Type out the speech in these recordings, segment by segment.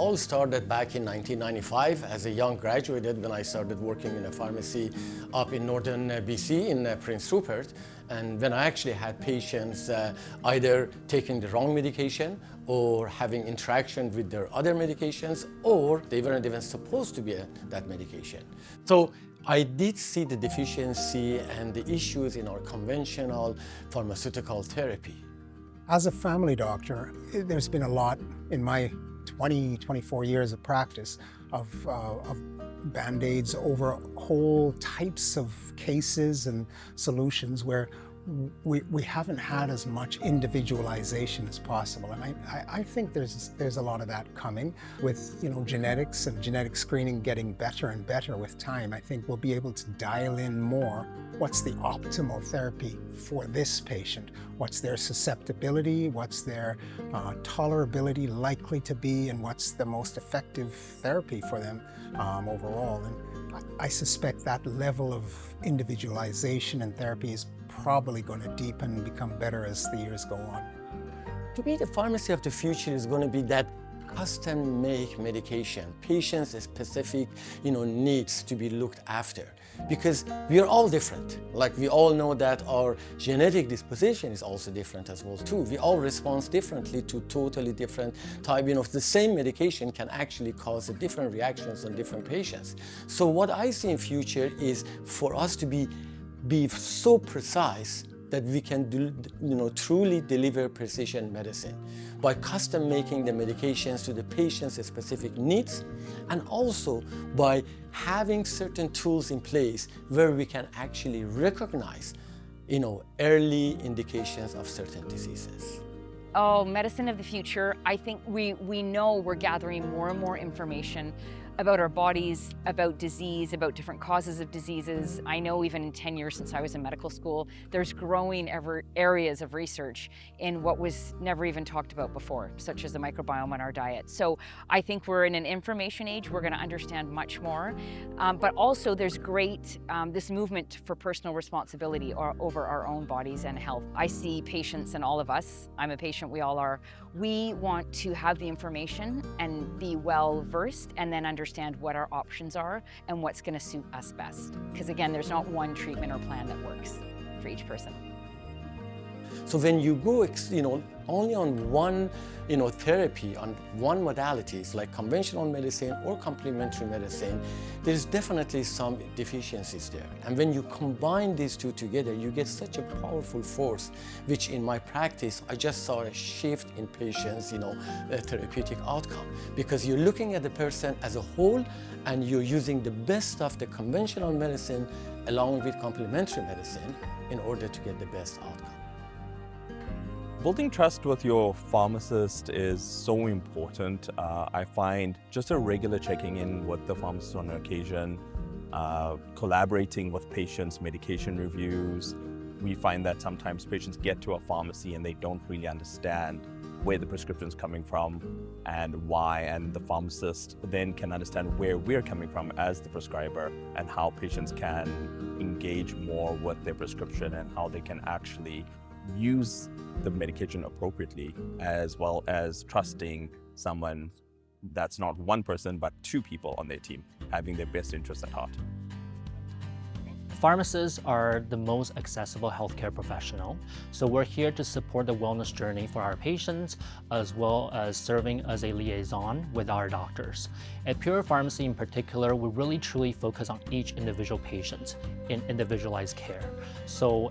all started back in 1995 as a young graduate when I started working in a pharmacy up in northern BC in Prince Rupert. And when I actually had patients either taking the wrong medication or having interaction with their other medications, or they weren't even supposed to be that medication. So I did see the deficiency and the issues in our conventional pharmaceutical therapy. As a family doctor, there's been a lot in my 24 years of practice of Band-Aids over whole types of cases and solutions where we haven't had as much individualization as possible. And I think there's a lot of that coming with genetics and genetic screening getting better and better with time. I think we'll be able to dial in more what's the optimal therapy for this patient, what's their susceptibility, what's their tolerability likely to be, and what's the most effective therapy for them overall. And I suspect that level of individualization in therapy is probably going to deepen and become better as the years go on. To me, the pharmacy of the future is going to be that custom-make medication, patient-specific, needs to be looked after. Because we are all different. Like we all know that our genetic disposition is also different as well too. We all respond differently to totally different type. The same medication can actually cause different reactions on different patients. So what I see in future is for us to be so precise that we can truly deliver precision medicine by custom making the medications to the patient's specific needs, and also by having certain tools in place where we can actually recognize early indications of certain diseases. Oh, medicine of the future. I think we know we're gathering more and more information about our bodies, about disease, about different causes of diseases. I know even in 10 years since I was in medical school, there's growing areas of research in what was never even talked about before, such as the microbiome in our diet. So I think we're in an information age. We're going to understand much more. But also there's this movement for personal responsibility over our own bodies and health. I see patients, and all of us, I'm a patient, we all are, we want to have the information and be well versed and then understand what our options are and what's going to suit us best. Because again, there's not one treatment or plan that works for each person. So when you go, only on one, therapy, on one modalities like conventional medicine or complementary medicine, there's definitely some deficiencies there. And when you combine these two together, you get such a powerful force, which in my practice, I just saw a shift in patients, therapeutic outcome. Because you're looking at the person as a whole, and you're using the best of the conventional medicine along with complementary medicine in order to get the best outcome. Building trust with your pharmacist is so important. I find just a regular checking in with the pharmacist on occasion, collaborating with patients, medication reviews. We find that sometimes patients get to a pharmacy and they don't really understand where the prescription's coming from and why, and the pharmacist then can understand where we're coming from as the prescriber and how patients can engage more with their prescription and how they can actually use the medication appropriately, as well as trusting someone that's not one person but two people on their team, having their best interests at heart. Pharmacists are the most accessible healthcare professional, so we're here to support the wellness journey for our patients, as well as serving as a liaison with our doctors. At Pure Pharmacy in particular, we really truly focus on each individual patient in individualized care.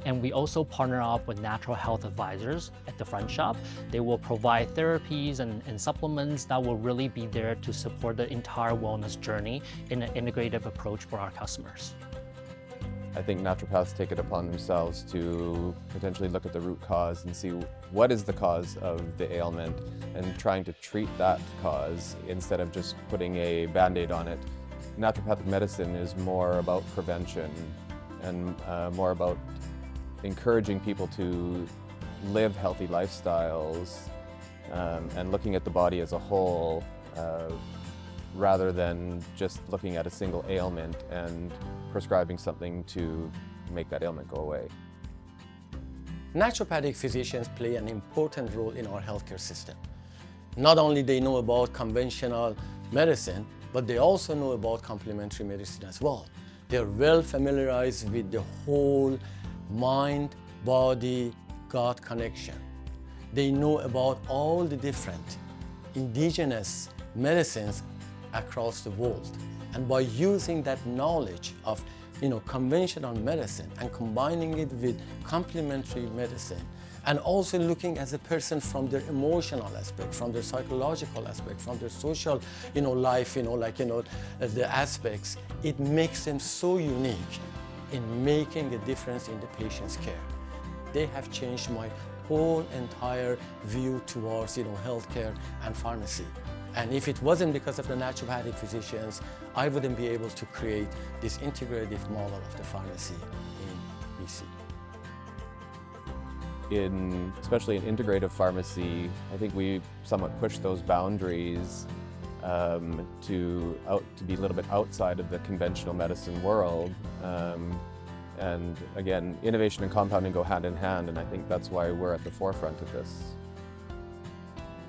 And we also partner up with natural health advisors at the front shop. They will provide therapies and supplements that will really be there to support the entire wellness journey in an integrative approach for our customers. I think naturopaths take it upon themselves to potentially look at the root cause and see what is the cause of the ailment and trying to treat that cause instead of just putting a Band-Aid on it. Naturopathic medicine is more about prevention and more about encouraging people to live healthy lifestyles and looking at the body as a whole rather than just looking at a single ailment and prescribing something to make that ailment go away. Naturopathic physicians play an important role in our healthcare system. Not only they know about conventional medicine, but they also know about complementary medicine as well. They're well familiarized with the whole mind, body, gut connection. They know about all the different indigenous medicines across the world. And by using that knowledge of conventional medicine and combining it with complementary medicine, and also looking as a person from their emotional aspect, from their psychological aspect, from their social life, the aspects, it makes them so unique in making a difference in the patient's care. They have changed my whole entire view towards healthcare and pharmacy. And if it wasn't because of the naturopathic physicians, I wouldn't be able to create this integrative model of the pharmacy in BC. Especially in integrative pharmacy, I think we somewhat push those boundaries to be a little bit outside of the conventional medicine world. And again, innovation and compounding go hand in hand, and I think that's why we're at the forefront of this.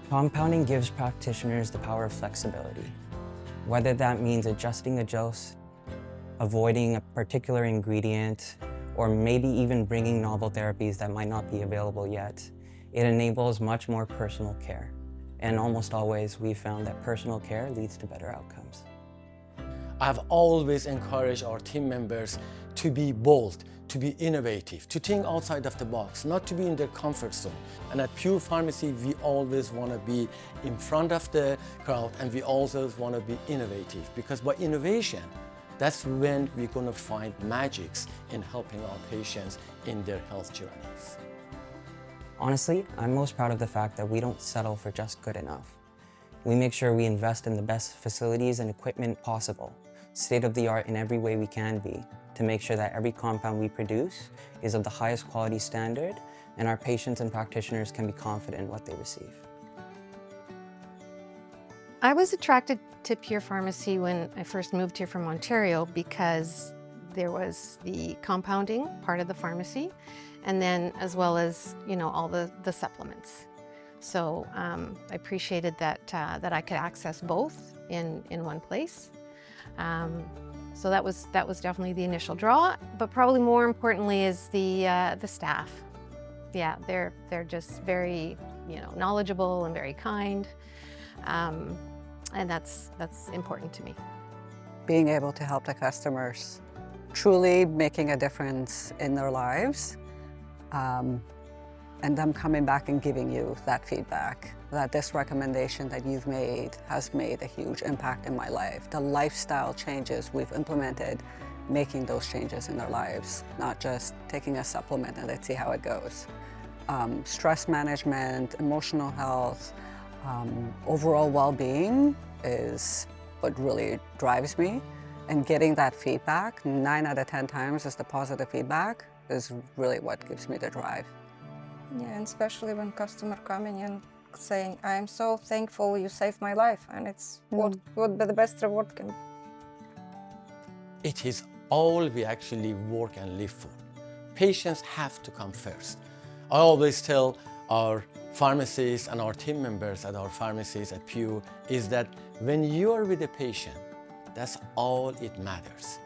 Compounding gives practitioners the power of flexibility, whether that means adjusting a dose, avoiding a particular ingredient, or maybe even bringing novel therapies that might not be available yet. It enables much more personal care. And almost always, we've found that personal care leads to better outcomes. I've always encouraged our team members to be bold, to be innovative, to think outside of the box, not to be in their comfort zone. And at Pure Pharmacy, we always want to be in front of the crowd, and we always want to be innovative, because by innovation, that's when we're going to find magics in helping our patients in their health journeys. Honestly, I'm most proud of the fact that we don't settle for just good enough. We make sure we invest in the best facilities and equipment possible, state-of-the-art in every way we can be, to make sure that every compound we produce is of the highest quality standard, and our patients and practitioners can be confident in what they receive. I was attracted to Pure Pharmacy when I first moved here from Ontario because there was the compounding part of the pharmacy, and then as well as all the supplements. So I appreciated that I could access both in one place. So that was definitely the initial draw, but probably more importantly is the staff. Yeah, they're just very knowledgeable and very kind, and that's important to me. Being able to help the customers, truly making a difference in their lives, and them coming back and giving you that feedback, that this recommendation that you've made has made a huge impact in my life. The lifestyle changes we've implemented, making those changes in their lives, not just taking a supplement and let's see how it goes. Stress management, emotional health, overall well-being is what really drives me. And getting that feedback, 9 out of 10 times is the positive feedback, is really what gives me the drive. Yeah, and especially when customer coming in saying, "I'm so thankful you saved my life," and it's what the best reward can be. It is all we actually work and live for. Patients have to come first. I always tell our pharmacists and our team members at our pharmacies at Pure is that when you are with a patient, that's all it matters.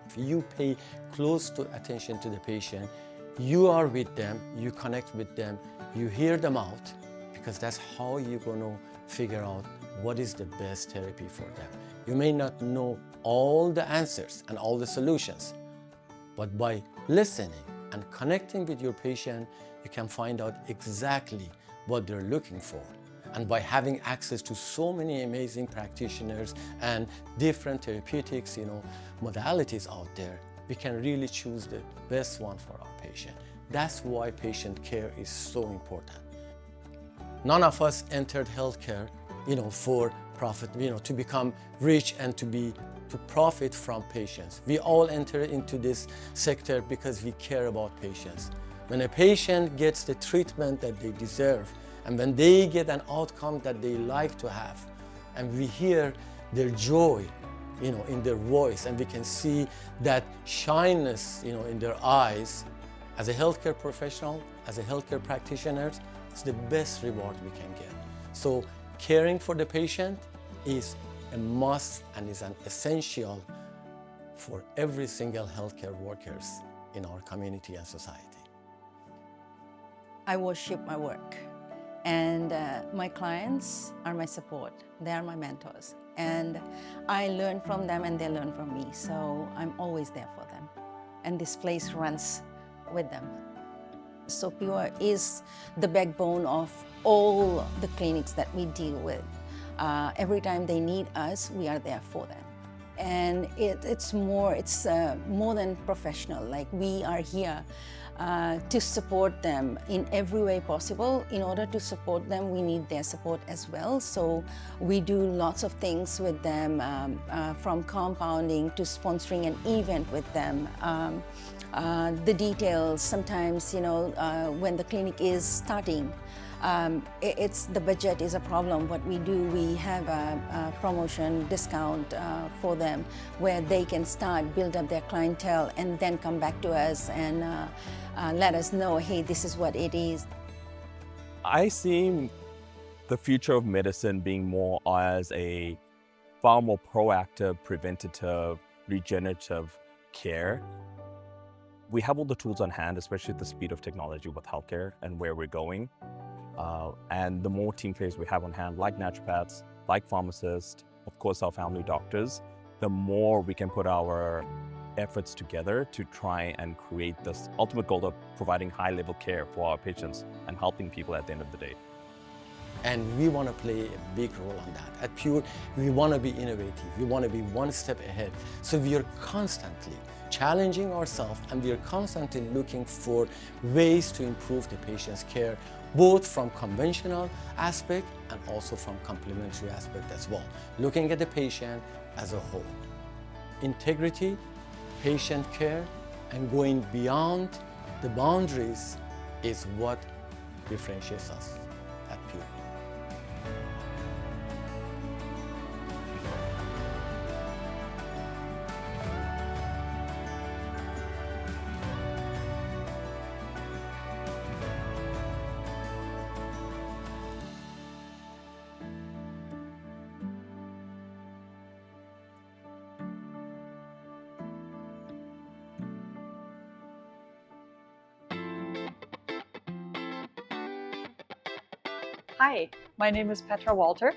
If you pay close attention to the patient, you are with them, you connect with them, you hear them out, because that's how you're going to figure out what is the best therapy for them. You may not know all the answers and all the solutions, but by listening and connecting with your patient, you can find out exactly what they're looking for. And by having access to so many amazing practitioners and different therapeutics, modalities out there, we can really choose the best one for our patient. That's why patient care is so important. None of us entered healthcare, for profit, to become rich and to profit from patients. We all enter into this sector because we care about patients. When a patient gets the treatment that they deserve, and when they get an outcome that they like to have, and we hear their joy, in their voice, and we can see that shyness, in their eyes, as a healthcare professional, as a healthcare practitioner, it's the best reward we can get. So caring for the patient is a must and is an essential for every single healthcare workers in our community and society. I worship my work, and my clients are my support. They are my mentors, and I learn from them and they learn from me, so I'm always there for them, and this place runs with them. So Pure is the backbone of all the clinics that we deal with. Every time they need us, we are there for them. And it's more than professional. Like, we are here to support them in every way possible. In order to support them, we need their support as well. So we do lots of things with them, from compounding to sponsoring an event with them. The details, sometimes, when the clinic is starting, the budget is a problem. What we do, we have a promotion discount for them where they can start, build up their clientele, and then come back to us and let us know, hey, this is what it is. I see the future of medicine being more as a far more proactive, preventative, regenerative care. We have all the tools on hand, especially at the speed of technology with healthcare and where we're going. And the more team players we have on hand, like naturopaths, like pharmacists, of course our family doctors, the more we can put our efforts together to try and create this ultimate goal of providing high-level care for our patients and helping people at the end of the day. And we want to play a big role on that. At Pure, we want to be innovative. We want to be one step ahead. So we are constantly challenging ourselves, and we are constantly looking for ways to improve the patient's care, both from conventional aspect and also from complementary aspect as well. Looking at the patient as a whole. Integrity, patient care, and going beyond the boundaries is what differentiates us at Pure. Hi, my name is Petra Walter.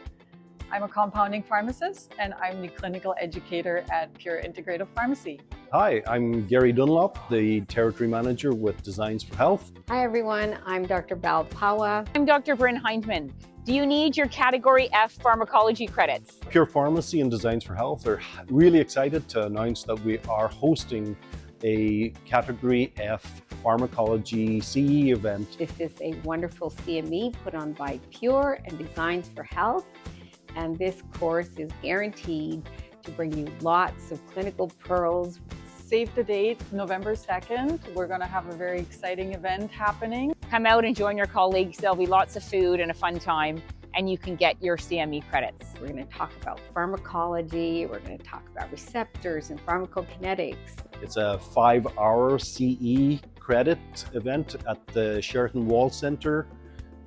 I'm a compounding pharmacist and I'm the clinical educator at Pure Integrative Pharmacy. Hi, I'm Gary Dunlop, the Territory Manager with Designs for Health. Hi everyone, I'm Dr. Bal Pawa. I'm Dr. Bryn Hindman. Do you need your Category F pharmacology credits? Pure Pharmacy and Designs for Health are really excited to announce that we are hosting a Category F Pharmacology CE event. This is a wonderful CME put on by Pure and Designs for Health. And this course is guaranteed to bring you lots of clinical pearls. Save the date, November 2nd. We're going to have a very exciting event happening. Come out and join your colleagues. There'll be lots of food and a fun time, and you can get your CME credits. We're going to talk about pharmacology. We're going to talk about receptors and pharmacokinetics. It's a 5-hour CE credit event at the Sheraton Wall Centre,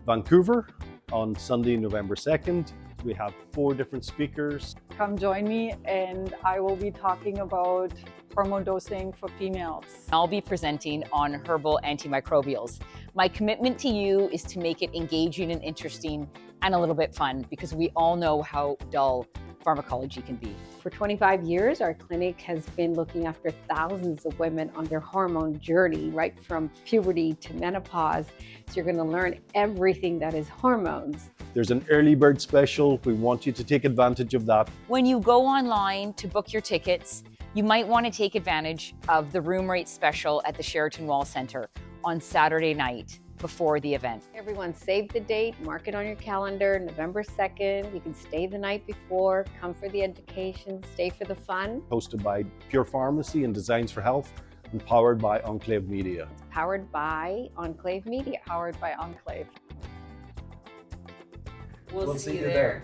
Vancouver, on Sunday, November 2nd. We have 4 different speakers. Come join me, and I will be talking about hormone dosing for females. I'll be presenting on herbal antimicrobials. My commitment to you is to make it engaging and interesting and a little bit fun, because we all know how dull pharmacology can be. For 25 years, our clinic has been looking after thousands of women on their hormone journey, right from puberty to menopause. So you're going to learn everything that is hormones. There's an early bird special. We want you to take advantage of that. When you go online to book your tickets, you might want to take advantage of the room rate special at the Sheraton Wall Centre on Saturday night before the event. Everyone save the date, mark it on your calendar, November 2nd. You can stay the night before, come for the education, stay for the fun. Hosted by Pure Pharmacy and Designs for Health and powered by Enclave Media. Powered by Enclave Media. Powered by Enclave. We'll see you there.